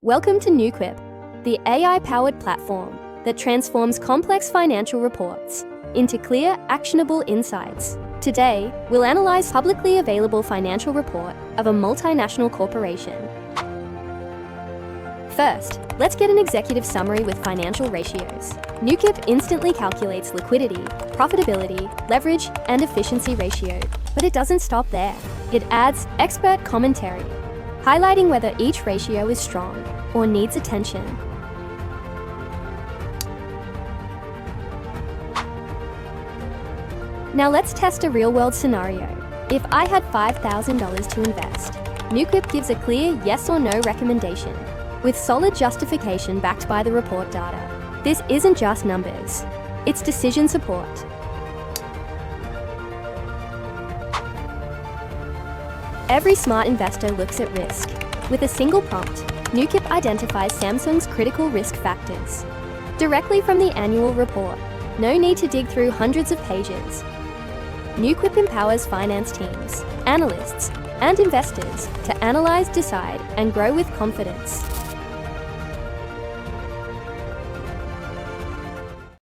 Welcome to NeuQuip, the AI-powered platform that transforms complex financial reports into clear, actionable insights. Today, we'll analyze publicly available financial report of a multinational corporation. First, let's get an executive summary with financial ratios. NeuQuip instantly calculates liquidity, profitability, leverage, and efficiency ratio. But it doesn't stop there. It adds expert commentary, highlighting whether each ratio is strong or needs attention. Now let's test a real-world scenario. If I had $5,000 to invest, NeuQuip gives a clear yes or no recommendation, with solid justification backed by the report data. This isn't just numbers, it's decision support. Every smart investor looks at risk. With a single prompt, NeuQuip identifies Samsung's critical risk factors directly from the annual report. No need to dig through hundreds of pages. NeuQuip empowers finance teams, analysts, and investors to analyze, decide, and grow with confidence.